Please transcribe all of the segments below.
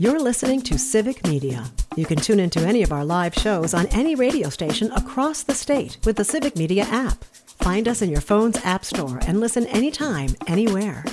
You're listening to Civic Media. You can tune into any of our live shows on any radio station across the state with the Civic Media app. Find us in your phone's app store and listen anytime, anywhere.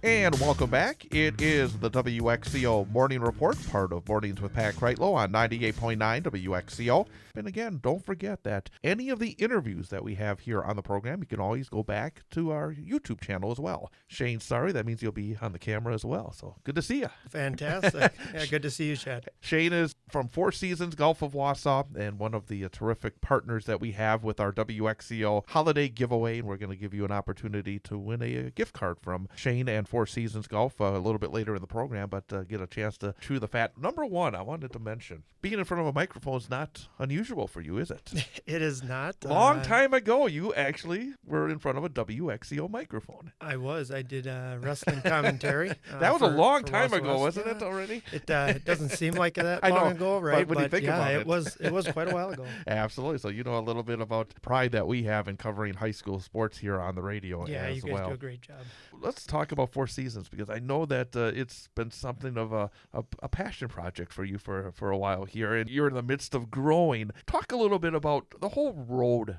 And welcome back. It is the WXCO Morning Report, part of Mornings with Pat Kreitlow on 98.9 WXCO. And again, don't forget that any of the interviews that we have here on the program, you can always go back to our YouTube channel as well. Shane, sorry, that means you'll be on the camera as well. So good to see you. Fantastic. Yeah, good to see you, Chad. Shane is from Four Seasons Golf of Wausau and one of the terrific partners that we have with our WXCO holiday giveaway. And we're going to give you an opportunity to win a gift card from Shane and Four Seasons Golf a little bit later in the program, but get a chance to chew the fat. Number one, I wanted to mention, being in front of a microphone is not unusual for you, is it? It is not. Long time ago, you actually were in front of a WXCO microphone. I was. I did wrestling commentary. That was a long time Wausau ago, West. wasn't it already? It doesn't seem like that I know, long ago, right? but when you think about it. it was quite a while ago. Absolutely. So you know a little bit about pride that we have in covering high school sports here on the radio Yeah, as you guys well. do a great job. Let's talk about Four Seasons, because I know that it's been something of a passion project for you for a while here, and you're in the midst of growing. Talk a little bit about the whole road.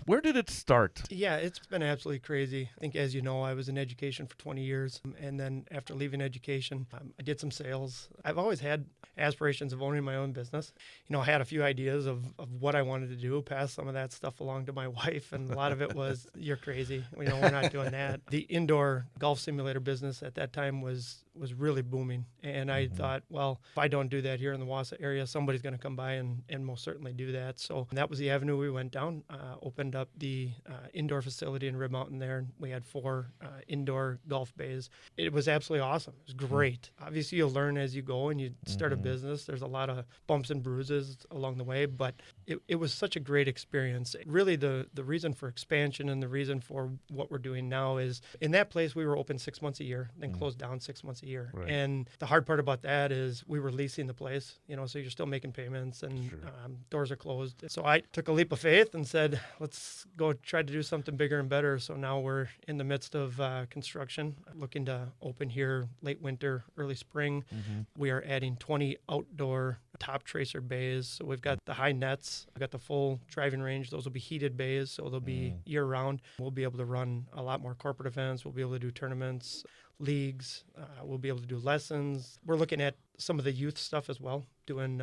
Where did it start? Yeah, it's been absolutely crazy. I think, as you know, I was in education for 20 years, and then after leaving education, I did some sales. I've always had aspirations of owning my own business. You know, I had a few ideas of what I wanted to do, pass some of that stuff along to my wife, and a lot of it was, you're crazy. You know, we're not doing that. The indoor golf simulator business at that time was really booming, and I thought, well, if I don't do that here in the Wausau area, somebody's going to come by and most certainly do that. So that was the avenue we went down. Opened up the indoor facility in Rib Mountain there. We had 4 indoor golf bays. It was absolutely awesome. It was great. Obviously, you'll learn as you go and you start a business. There's a lot of bumps and bruises along the way, but it was such a great experience. Really, the reason for expansion and the reason for what we're doing now is, in that place, we were open 6 months a year, then closed down 6 months a year. Right. And the hard part about that is we were leasing the place, you know, so you're still making payments and doors are closed. So I took a leap of faith and said, let's go try to do something bigger and better. So now we're in the midst of construction, looking to open here late winter, early spring. We are adding 20 outdoor top tracer bays. So we've got the high nets, we've got the full driving range. Those will be heated bays, so they'll be year round. We'll be able to run a lot more corporate events. We'll be able to do tournaments, leagues. We'll be able to do lessons. We're looking at some of the youth stuff as well, doing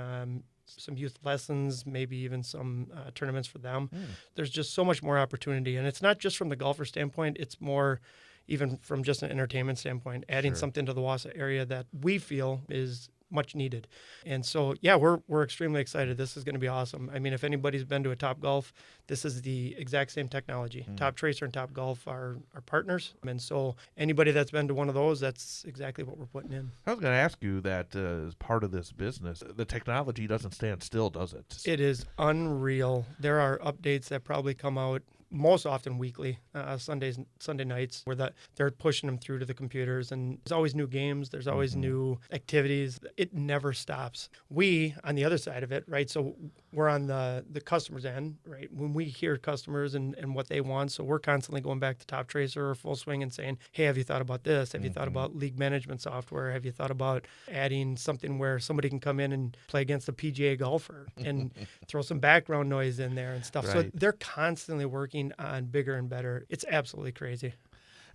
some youth lessons, maybe even some tournaments for them. There's just so much more opportunity. And it's not just from the golfer standpoint, it's more even from just an entertainment standpoint, adding something to the Wausau area that we feel is much needed. And so, yeah, we're extremely excited. This is going to be awesome. I mean, if anybody's been to a Top Golf, this is the exact same technology. Top Tracer and Top Golf are partners. And so anybody that's been to one of those, that's exactly what we're putting in. I was going to ask you that as part of this business, the technology doesn't stand still, does it? It is unreal. There are updates that probably come out most often weekly, Sunday nights, where they're pushing them through to the computers. And there's always new games. There's always new activities. It never stops. We, on the other side of it, right, so we're on the customer's end, right, when we hear customers and what they want. So we're constantly going back to Top Tracer or Full Swing and saying, hey, have you thought about this? Have you thought about league management software? Have you thought about adding something where somebody can come in and play against a PGA golfer and throw some background noise in there and stuff? Right. So they're constantly working on bigger and better. It's absolutely crazy.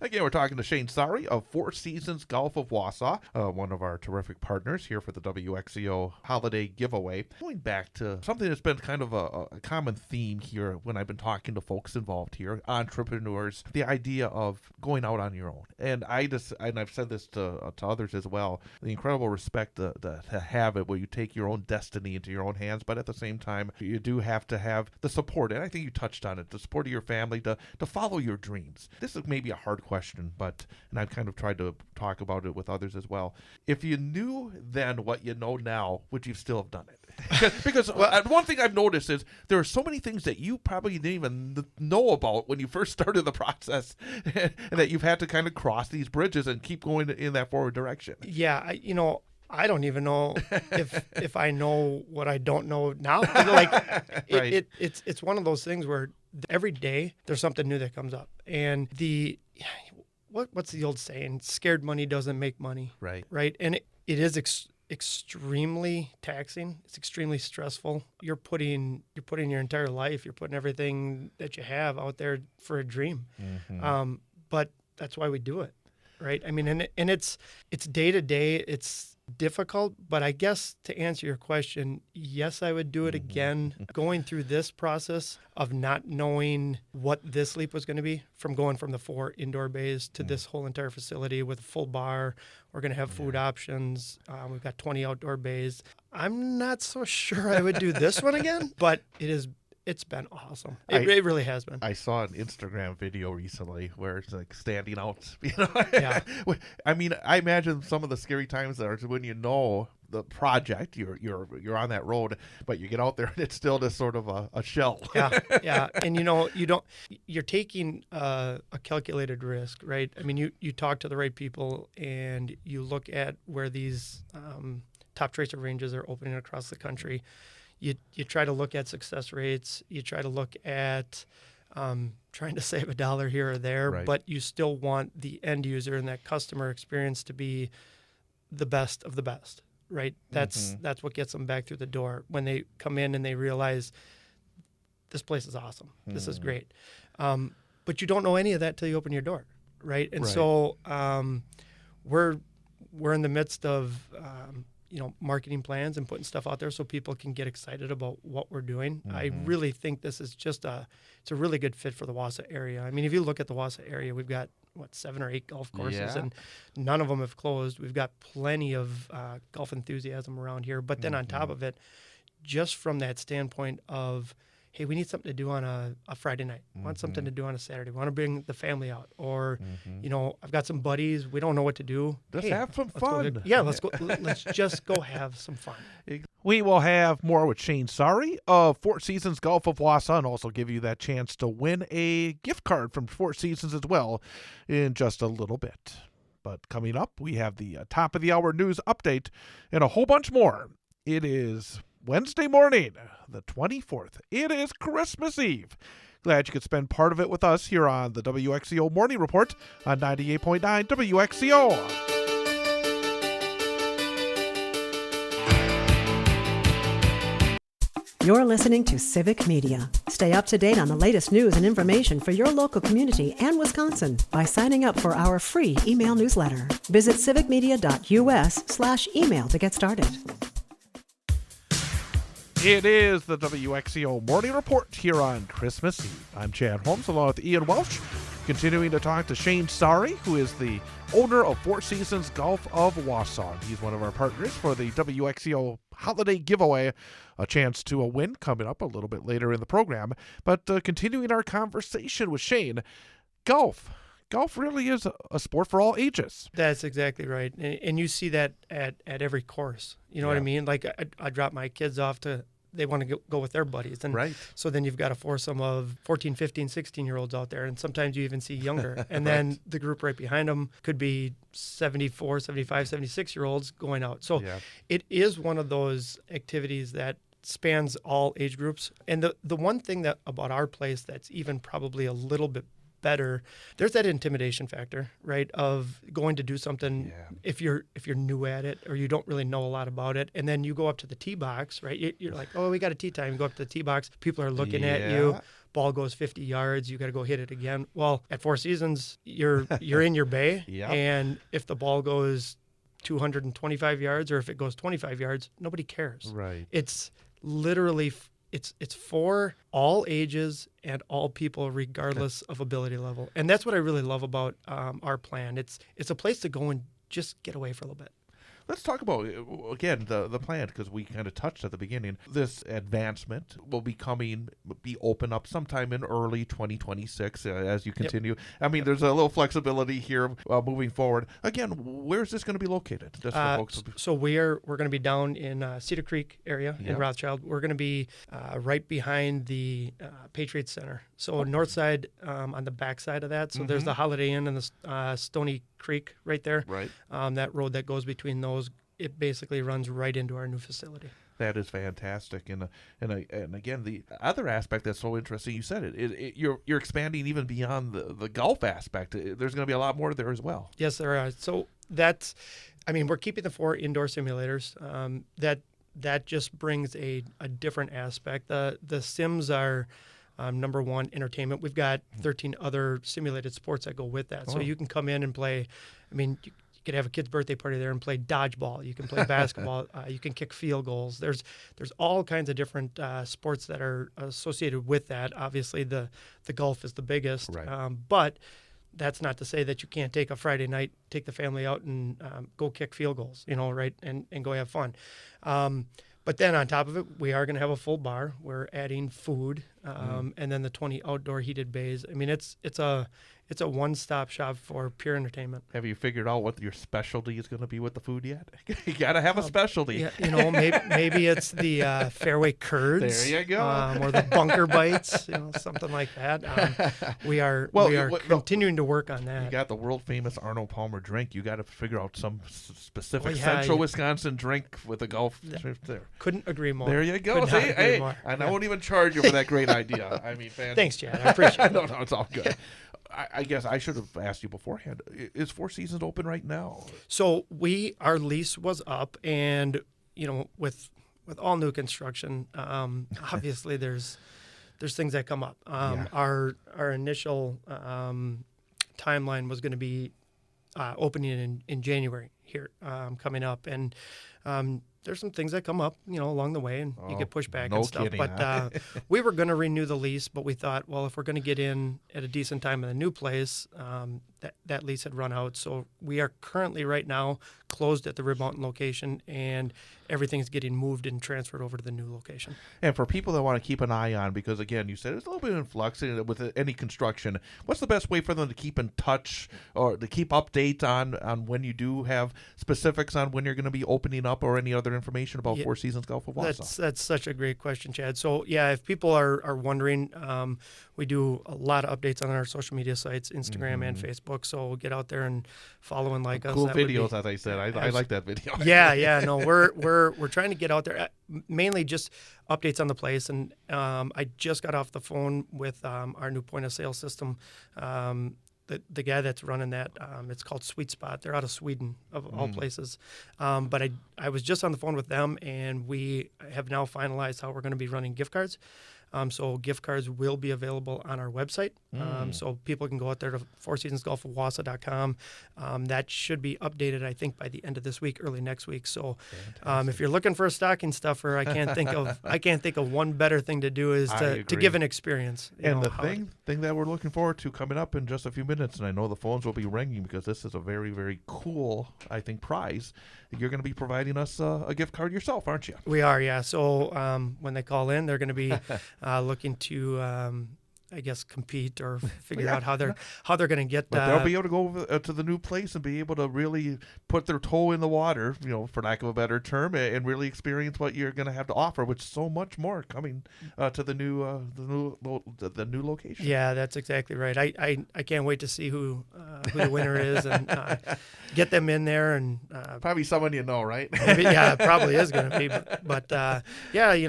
Again, we're talking to Shane Saari of Four Seasons Golf of Wausau, one of our terrific partners here for the WXCO holiday giveaway. Going back to something that's been kind of a common theme here when I've been talking to folks involved here, entrepreneurs, the idea of going out on your own. And I've said this to others as well, the incredible respect to have it where you take your own destiny into your own hands, but at the same time, you do have to have the support. And I think you touched on it, the support of your family to follow your dreams. This is maybe a hard question, and I've kind of tried to talk about it with others as well. If you knew then what you know now, would you still have done it? Because one thing I've noticed is there are so many things that you probably didn't even know about when you first started the process, and that you've had to kind of cross these bridges and keep going in that forward direction. Yeah, I don't even know if I know what I don't know now. Like Right. it's one of those things where every day there's something new that comes up. And what's the old saying? Scared money doesn't make money. Right. And it is extremely taxing. It's extremely stressful. You're putting your entire life, you're putting everything that you have out there for a dream. But that's why we do it. Right. I mean, and it's day to day. It's difficult, but I guess to answer your question, yes, I would do it again. Going through this process of not knowing what this leap was going to be, from going from the 4 indoor bays to this whole entire facility with a full bar. We're going to have food options. We've got 20 outdoor bays. I'm not so sure I would do this one again, but it's been awesome. It really has been. I saw an Instagram video recently where it's like standing out. Yeah. I mean, I imagine some of the scary times are when you know the project, you're on that road, but you get out there and it's still just sort of a shell. Yeah. And you're taking a calculated risk, right? I mean, you talk to the right people and you look at where these top tracer ranges are opening across the country. You try to look at success rates. You try to look at trying to save a dollar here or there, but you still want the end user and that customer experience to be the best of the best, right? That's what gets them back through the door when they come in and they realize this place is awesome. This is great. But you don't know any of that till you open your door, right? And so we're in the midst of marketing plans and putting stuff out there so people can get excited about what we're doing. I really think this is it's a really good fit for the Wausau area. I mean, if you look at the Wausau area, we've got 7 or 8 golf courses and none of them have closed. We've got plenty of golf enthusiasm around here. But then on top of it, just from that standpoint of, hey, we need something to do on a Friday night. Want something to do on a Saturday. Want to bring the family out. Or, I've got some buddies. We don't know what to do. Let's have some fun. Let's go. Let's just go have some fun. We will have more with Shane Saari of Four Seasons Golf of Wausau, and also give you that chance to win a gift card from Four Seasons as well in just a little bit. But coming up, we have the top of the hour news update and a whole bunch more. It is Wednesday morning, the 24th. It is Christmas Eve. Glad you could spend part of it with us here on the WXCO Morning Report on 98.9 WXCO. You're listening to Civic Media. Stay up to date on the latest news and information for your local community and Wisconsin by signing up for our free email newsletter. Visit civicmedia.us/email to get started. It is the WXCO Morning Report here on Christmas Eve. I'm Chad Holmes along with Ian Welsh, continuing to talk to Shane Saari, who is the owner of Four Seasons Golf of Wausau. He's one of our partners for the WXCO Holiday Giveaway, a chance to win coming up a little bit later in the program. But continuing our conversation with Shane, golf really is a sport for all ages. That's exactly right. And you see that at every course. You know what I mean? Like I drop my kids off they want to go with their buddies. And so then you've got a foursome of 14, 15, 16-year-olds out there. And sometimes you even see younger. And then the group right behind them could be 74, 75, 76-year-olds going out. So it is one of those activities that spans all age groups. And the one thing about our place that's even probably a little bit better, there's that intimidation factor, right, of going to do something if you're new at it or you don't really know a lot about it, and then you go up to the tee box, right? You're like, oh, we got a tee time. You go up to the tee box, people are looking at you. Ball goes 50 yards, you got to go hit it again. Well, at Four Seasons, you're in your bay, and if the ball goes 225 yards or if it goes 25 yards, nobody cares. Right. It's literally it's for all ages and all people, regardless of ability level. And that's what I really love about our plan. It's a place to go and just get away for a little bit. Let's talk about, again, the plan, because we kind of touched at the beginning. This advancement will be open up sometime in early 2026 as you continue. I mean, there's a little flexibility here moving forward. Again, where's this going to be located? Just for folks. So we're going to be down in Cedar Creek area in Rothschild. We're going to be right behind the Patriots Center. So north side on the back side of that. So there's the Holiday Inn and the Stony Creek right there. Right. That road that goes between those, it basically runs right into our new facility. That is fantastic, and again, the other aspect that's so interesting, you said you're expanding even beyond the golf aspect. There's going to be a lot more there as well. Yes, there are. So we're keeping the 4 indoor simulators. That just brings a different aspect. The sims are number one, entertainment. We've got 13 other simulated sports that go with that. So you can come in and play. You could have a kid's birthday party there and play dodgeball. You can play basketball. You can kick field goals. There's all kinds of different sports that are associated with that. Obviously, the golf is the biggest. Right. But that's not to say that you can't take a Friday night, take the family out and go kick field goals, right, and go have fun. But then on top of it, we are going to have a full bar. We're adding food, and then the 20 outdoor heated bays. It's a one-stop shop for pure entertainment. Have you figured out what your specialty is going to be with the food yet? You got to have a specialty. Yeah, maybe it's the fairway curds. There you go. Or the bunker bites, something like that. We are continuing to work on that. You got the world famous Arnold Palmer drink. You got to figure out some specific Central Wisconsin drink with a golf trip there. Couldn't agree more. There you go. Hey, and I won't even charge you for that great idea. Thanks, Chad. I appreciate it. No, it's all good. I guess I should have asked you beforehand. Is Four Seasons open right now? So our lease was up, and with all new construction, obviously there's things that come up. Our initial timeline was going to be opening in January here coming up, and there's some things that come up, along the way, and you get pushback and stuff. Kidding, but we were going to renew the lease, but we thought, well, if we're going to get in at a decent time in the new place, that lease had run out. So we are currently right now closed at the Rib Mountain location, and everything's getting moved and transferred over to the new location. And for people that want to keep an eye on, because again, you said it's a little bit in flux with any construction, what's the best way for them to keep in touch or to keep updates on when you do have specifics on when you're going to be opening up or any other information about Four Seasons Golf of Wausau? That's such a great question, Chad. So if people are wondering, we do a lot of updates on our social media sites, Instagram and Facebook. So get out there and follow and like us. Cool videos, as I said. I like that video. No, we're trying to get out there, mainly just updates on the place. And I just got off the phone with our new point of sale system. The guy that's running that, it's called Sweet Spot. They're out of Sweden, of all places. But I was just on the phone with them, and we have now finalized how we're going to be running gift cards. So gift cards will be available on our website. So people can go out there to fourseasonsgolfofwausau.com. That should be updated, I think, by the end of this week, early next week. So if you're looking for a stocking stuffer, I can't think of one better thing to do is to give an experience. And the thing that we're looking forward to coming up in just a few minutes, and I know the phones will be ringing because this is a very, very cool, I think, prize. You're going to be providing us a gift card yourself, aren't you? We are, yeah. So when they call in, they're going to be looking to, I guess, compete or figure out how they're going to get. But they'll be able to go over, to the new place and be able to really put their toe in the water, for lack of a better term, and really experience what you're going to have to offer, which is so much more coming to the new location. Yeah, that's exactly right. I can't wait to see who the winner is and get them in there and probably someone right? Yeah, it probably is going to be. But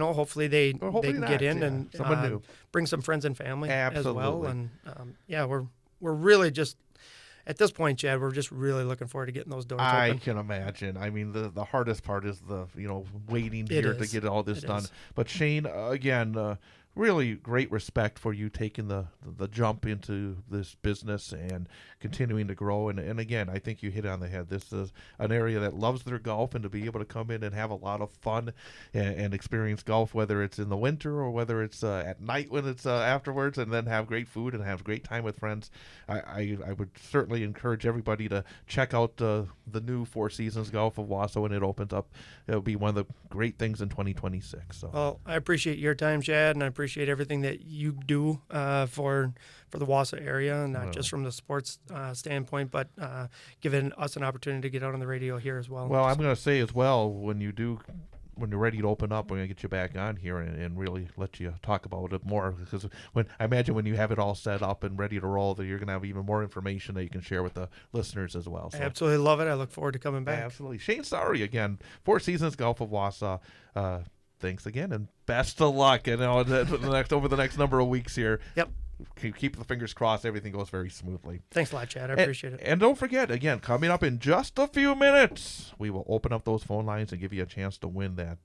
hopefully they can get in and someone new. Bring some friends and family Absolutely. as well. And we're really just at this point, Chad, we're just really looking forward to getting those doors open. I can imagine. The hardest part is the waiting here to get all this done. But Shane, again, really great respect for you taking the jump into this business and continuing to grow. And again, I think you hit it on the head. This is an area that loves their golf, and to be able to come in and have a lot of fun and experience golf, whether it's in the winter or whether it's at night when it's afterwards, and then have great food and have a great time with friends. I would certainly encourage everybody to check out the new Four Seasons Golf of Wausau when it opens up. It'll be one of the great things in 2026. So. Well, I appreciate your time, Chad, and I appreciate everything that you do for the Wausau area, not just from the sports standpoint, but giving us an opportunity to get out on the radio here as well. Well, I'm going to say as well, when you're ready to open up, we're going to get you back on here and really let you talk about it more, because I imagine when you have it all set up and ready to roll, that you're going to have even more information that you can share with the listeners as well. So. I absolutely love it. I look forward to coming back. Absolutely. Shane Saari again, Four Seasons Golf of Wausau. thanks again, and best of luck. You know, over the next number of weeks here. Yep. Keep the fingers crossed. Everything goes very smoothly. Thanks a lot, Chad. I appreciate it. And don't forget, again, coming up in just a few minutes, we will open up those phone lines and give you a chance to win that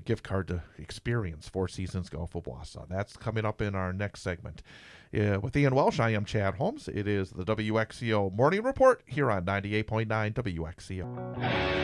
gift card to experience Four Seasons Golf of Wausau. That's coming up in our next segment. With Ian Welsh, I am Chad Holmes. It is the WXCO Morning Report here on 98.9 WXCO.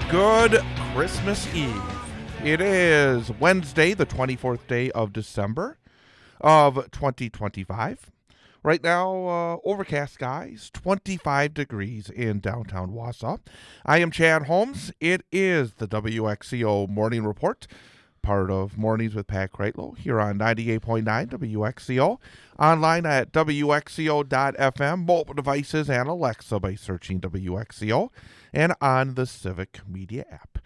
Good Christmas Eve. It is Wednesday, the 24th day of December of 2025. Right now, overcast skies, 25 degrees in downtown Wausau. I am Chad Holmes. It is the WXCO Morning Report, part of Mornings with Pat Kreitlow here on 98.9 WXCO. Online at WXCO.FM, mobile devices, and Alexa by searching WXCO, and on the Civic Media app.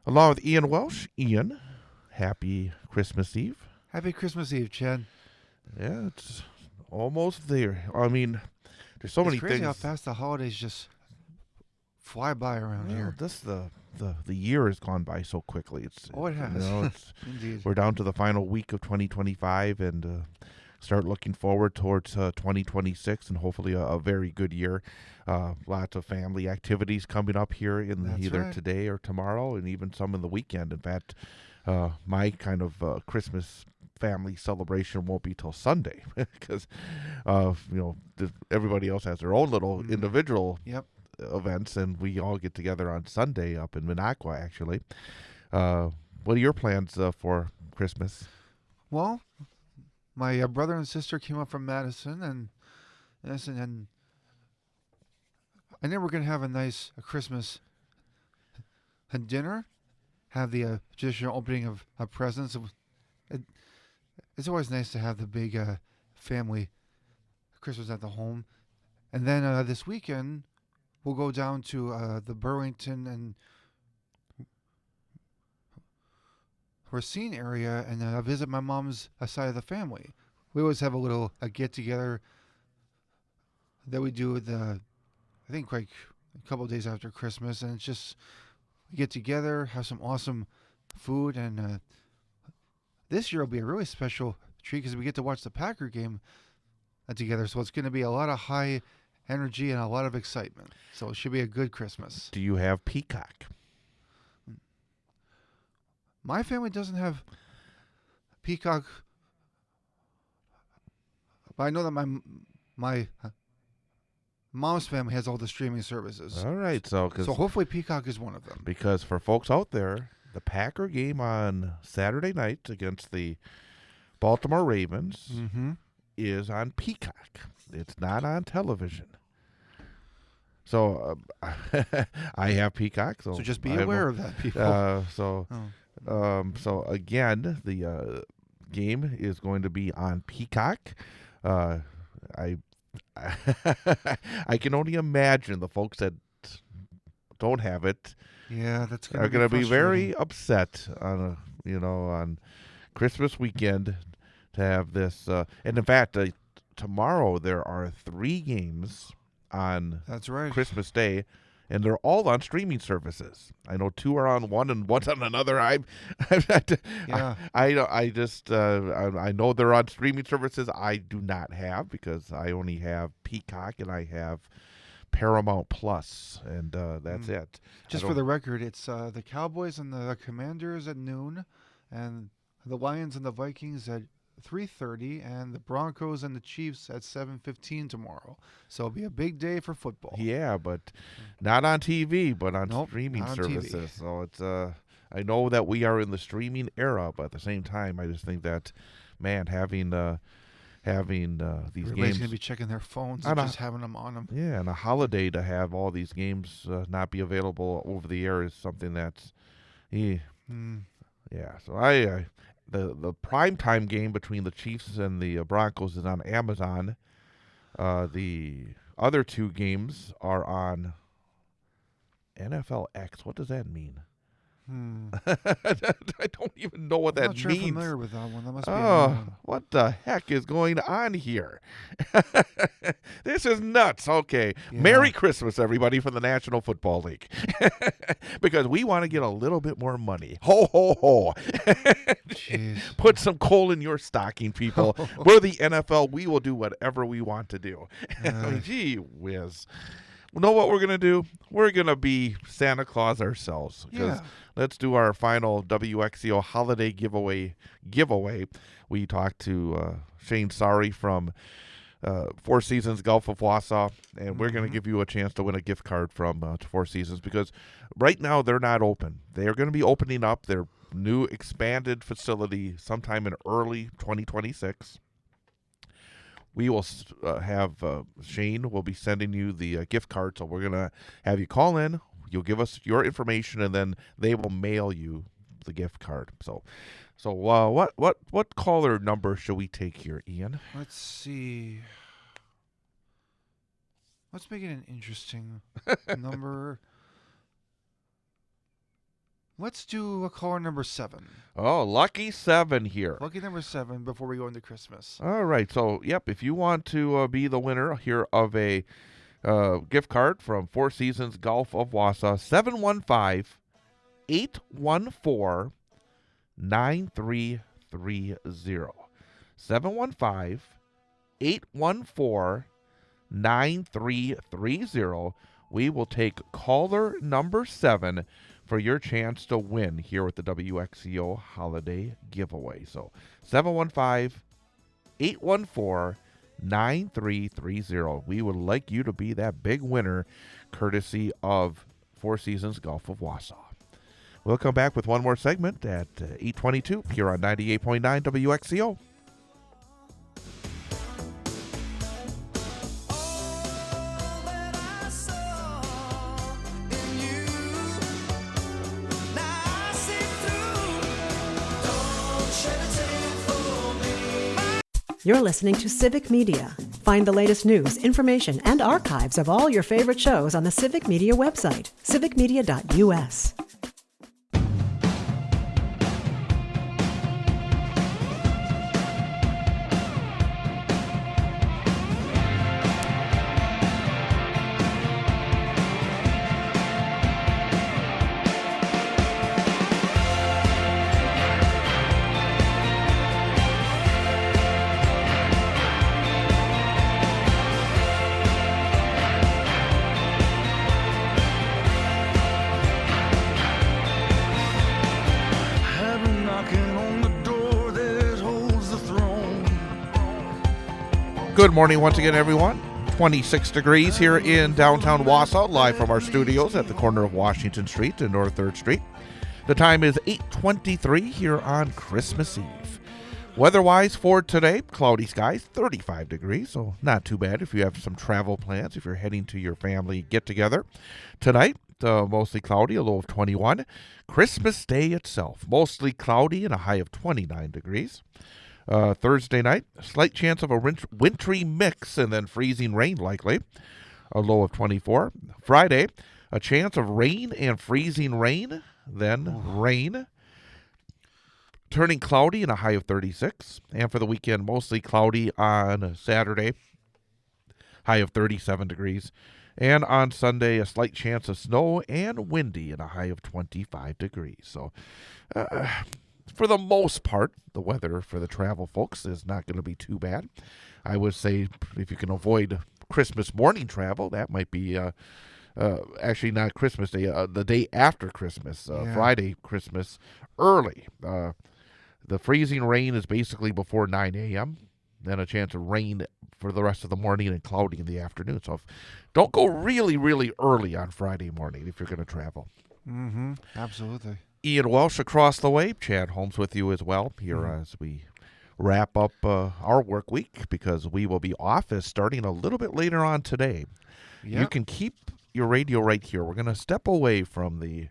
Along with Ian Welsh. Ian, happy Christmas Eve. Happy Christmas Eve, Chad. Yeah, it's almost there. I mean, there's so many crazy things. How fast the holidays just fly by around here. The year has gone by so quickly. It has. It's Indeed. We're down to the final week of 2025 and start looking forward towards 2026 and hopefully a very good year. Lots of family activities coming up here in either today or tomorrow, and even some in the weekend. In fact, my kind of Christmas family celebration won't be till Sunday because everybody else has their own little individual events, and we all get together on Sunday up in Minocqua, actually. What are your plans for Christmas? Well, my brother and sister came up from Madison, and I know we're going to have a nice Christmas dinner, have the traditional opening of presents. It's always nice to have the big family Christmas at the home. And then this weekend, we'll go down to the Burlington and Racine area and visit my mom's side of the family. We always have a little get-together that we do I think like a couple of days after Christmas, and it's just we get together, have some awesome food, and this year will be a really special treat because we get to watch the Packer game together, so it's going to be a lot of high energy and a lot of excitement, so it should be a good Christmas. Do you have Peacock? My family doesn't have Peacock, but I know that my mom's family has all the streaming services. All right, so hopefully Peacock is one of them. Because for folks out there, the Packer game on Saturday night against the Baltimore Ravens is on Peacock. It's not on television. So I have Peacock. So just be aware of that, people. So again, the game is going to be on Peacock. I can only imagine the folks that don't have it. Yeah, that's are going to be very upset on Christmas weekend to have this. And in fact, tomorrow there are 3 games on Christmas Day, and they're all on streaming services. I know 2 are on one and one's on another. I know they're on streaming services. I do not have because I only have Peacock and I have Paramount Plus, and that's it. Just for the record, it's the Cowboys and the Commanders at noon, and the Lions and the Vikings at 3:30, and the Broncos and the Chiefs at 7:15 tomorrow. So it'll be a big day for football. Yeah, but not on TV, but on Nope, streaming not on services. TV. So it's I know that we are in the streaming era, but at the same time, I just think that, man, having these Everybody's games, going to be checking their phones I and know. just having them on them. yeah, and a holiday to have all these games not be available over the air is something that's, yeah. So the primetime game between the Chiefs and the Broncos is on Amazon. The other two games are on NFL X. What does that mean? I don't even know what I'm that not sure means. I'm familiar with that one. That must be a new one. What the heck is going on here? This is nuts. Okay. Yeah. Merry Christmas, everybody, from the National Football League. Because we want to get a little bit more money. Ho, ho, ho. Jeez. Put some coal in your stocking, people. We're the NFL. We will do whatever we want to do. I mean, gee whiz. You know what we're going to do? We're going to be Santa Claus ourselves. Because let's do our final WXCO holiday giveaway. We talked to Shane Saari from Four Seasons Gulf of Wausau, and we're going to give you a chance to win a gift card from Four Seasons, because right now they're not open. They're going to be opening up their new expanded facility sometime in early 2026. We will have Shane will be sending you the gift card, so we're going to have you call in. You'll give us your information, and then they will mail you the gift card. So what caller number should we take here, Ian? Let's see. Let's make it an interesting number. Let's do a caller number 7. Oh, lucky 7 here. Lucky number 7 before we go into Christmas. All right. So, yep, if you want to be the winner here of a gift card from Four Seasons Gulf of Wausau, 715-814-9330. 715-814-9330. We will take caller number 7 for your chance to win here with the WXCO holiday giveaway. So 715-814-9330. We would like you to be that big winner, courtesy of Four Seasons Gulf of Wausau. We'll come back with one more segment at 8:22 here on 98.9 WXCO. You're listening to Civic Media. Find the latest news, information, and archives of all your favorite shows on the Civic Media website, civicmedia.us. Good morning once again, everyone. 26 degrees here in downtown Wausau, live from our studios at the corner of Washington Street and North 3rd Street. The time is 8:23 here on Christmas Eve. Weather-wise for today, cloudy skies, 35 degrees, so not too bad if you have some travel plans, if you're heading to your family get-together. Tonight, mostly cloudy, a low of 21. Christmas Day itself, mostly cloudy and a high of 29 degrees. Thursday night, a slight chance of a wintry mix and then freezing rain likely, a low of 24. Friday, a chance of rain and freezing rain, then rain, turning cloudy and a high of 36. And for the weekend, mostly cloudy on Saturday, high of 37 degrees. And on Sunday, a slight chance of snow and windy and a high of 25 degrees. So, for the most part, the weather for the travel folks is not going to be too bad. I would say if you can avoid Christmas morning travel, that might be actually not Christmas Day, the day after Christmas, Friday, Christmas, early. The freezing rain is basically before 9 a.m., then a chance of rain for the rest of the morning and cloudy in the afternoon. So don't go really, really early on Friday morning if you're going to travel. Mm-hmm. Absolutely. Ian Welsh across the way. Chad Holmes with you as well here as we wrap up our work week, because we will be off as starting a little bit later on today. Yep. You can keep your radio right here. We're going to step away from the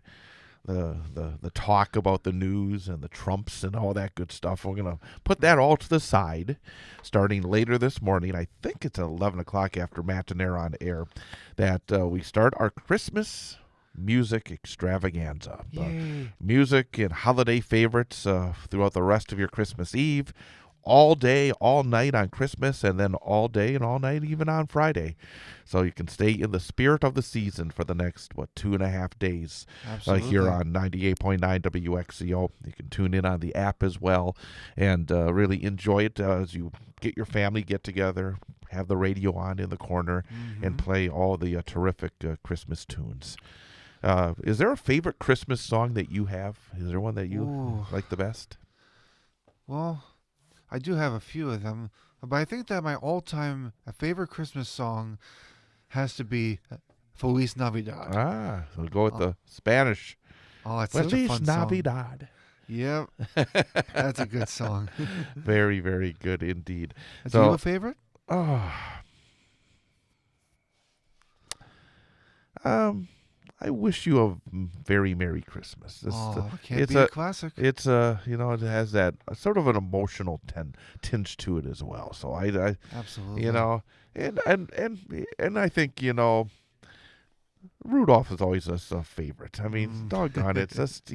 talk about the news and the Trumps and all that good stuff. We're going to put that all to the side starting later this morning. I think it's 11 o'clock after Matinera on air that we start our Christmas music extravaganza. Music and holiday favorites throughout the rest of your Christmas Eve, all day, all night on Christmas, and then all day and all night even on Friday. So you can stay in the spirit of the season for the next, 2.5 days here on 98.9 WXCO. You can tune in on the app as well and really enjoy it as you get your family get together, have the radio on in the corner, and play all the terrific Christmas tunes. Is there a favorite Christmas song that you have? Is there one that you like the best? Well, I do have a few of them, but I think that my all-time favorite Christmas song has to be Feliz Navidad. So we'll go with the Spanish. Oh, it's such a fun song. Navidad. Yep. That's a good song. Very, very good indeed. Do you have a favorite? I wish you a very Merry Christmas. Can't be a classic. It's it has that sort of an emotional tinge to it as well. So I absolutely, and I think Rudolph is always a favorite. I mean, doggone it. It's just,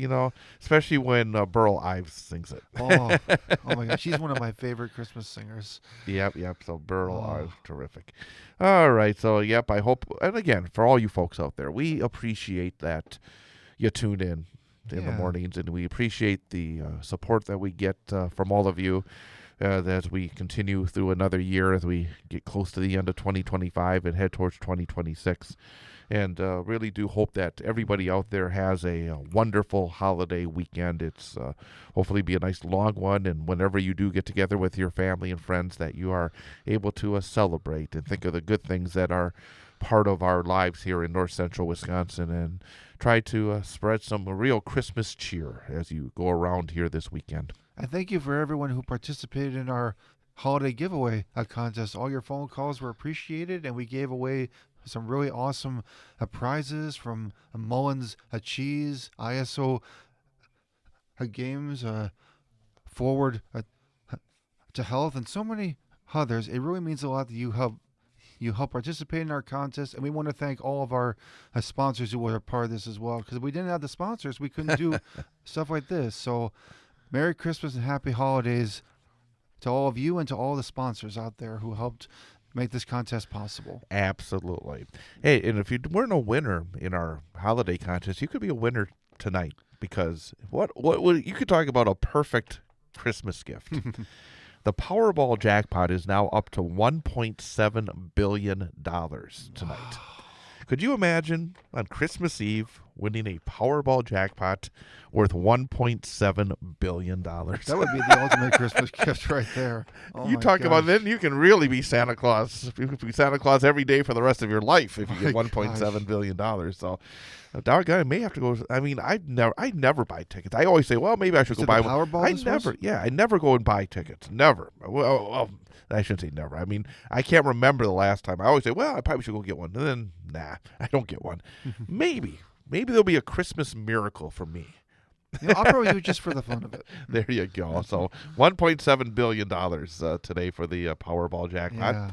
especially when Burl Ives sings it. Oh my gosh. She's one of my favorite Christmas singers. Yep. So Burl Ives, terrific. All right. So, I hope, and again, for all you folks out there, we appreciate that you tune in the mornings, and we appreciate the support that we get from all of you as we continue through another year, as we get close to the end of 2025 and head towards 2026. And really do hope that everybody out there has a wonderful holiday weekend. It's hopefully be a nice long one, and whenever you do get together with your family and friends, that you are able to celebrate and think of the good things that are part of our lives here in north central Wisconsin, and try to spread some real Christmas cheer as you go around here this weekend. And thank you for everyone who participated in our holiday giveaway contest. All your phone calls were appreciated, and we gave away some really awesome prizes from Mullins Cheese, ISO Games, Forward to Health, and so many others. It really means a lot that you help participate in our contest, and we want to thank all of our sponsors who were a part of this as well, because if we didn't have the sponsors, we couldn't do stuff like this. So Merry Christmas and Happy Holidays to all of you and to all the sponsors out there who helped make this contest possible. Absolutely. Hey, and if you weren't a winner in our holiday contest, you could be a winner tonight, because what you could talk about a perfect Christmas gift. The Powerball jackpot is now up to $1.7 billion tonight. Could you imagine on Christmas Eve winning a Powerball jackpot worth $1.7 billion? That would be the ultimate Christmas gift right there. Oh, you talk about then you can really be Santa Claus. You can be Santa Claus every day for the rest of your life if you get $1.7 billion. So, doggone, I may have to go. I mean, I never buy tickets. I always say, well, maybe I should go buy one. I never go and buy tickets. Never. Well, I shouldn't say never. I mean, I can't remember the last time. I always say, well, I probably should go get one. And then, nah, I don't get one. Maybe there'll be a Christmas miracle for me. I'll probably do it just for the fun of it. There you go. So $1.7 billion today for the Powerball jackpot. Yeah.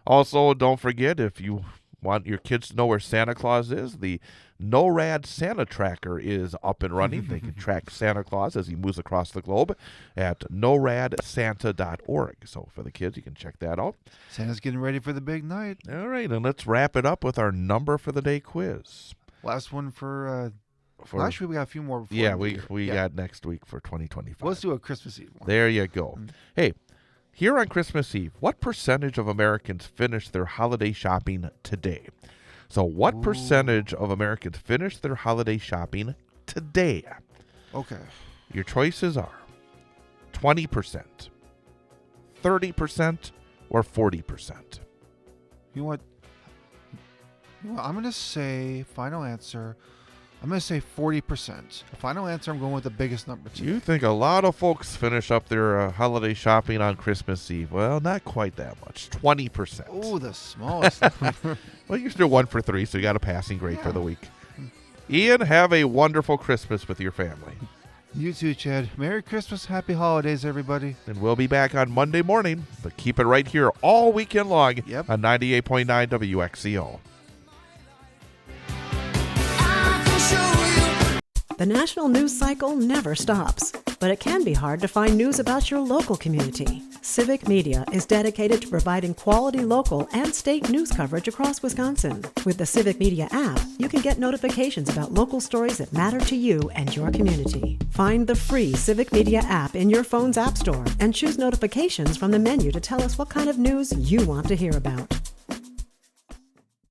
Also, don't forget, if you want your kids to know where Santa Claus is, the NORAD Santa Tracker is up and running. They can track Santa Claus as he moves across the globe at noradsanta.org. So for the kids, you can check that out. Santa's getting ready for the big night. All right, and let's wrap it up with our number for the day quiz. Last one for last week. We got a few more. Yeah, we got next week for 2025. Let's do a Christmas Eve one. There you go. Hey, here on Christmas Eve, what percentage of Americans finish their holiday shopping today? So what percentage of Americans finish their holiday shopping today? Okay. Your choices are 20%, 30%, or 40%? You know what? I'm going to say, final answer, I'm going to say 40%. The final answer, I'm going with the biggest number today. You think a lot of folks finish up their holiday shopping on Christmas Eve. Well, not quite that much. 20%. Oh, the smallest. Well, you're still 1 for 3, so you got a passing grade for the week. Ian, have a wonderful Christmas with your family. You too, Chad. Merry Christmas, happy holidays, everybody. And we'll be back on Monday morning, but keep it right here all weekend long on 98.9 WXCO. The national news cycle never stops, but it can be hard to find news about your local community. Civic Media is dedicated to providing quality local and state news coverage across Wisconsin. With the Civic Media app, you can get notifications about local stories that matter to you and your community. Find the free Civic Media app in your phone's app store and choose notifications from the menu to tell us what kind of news you want to hear about.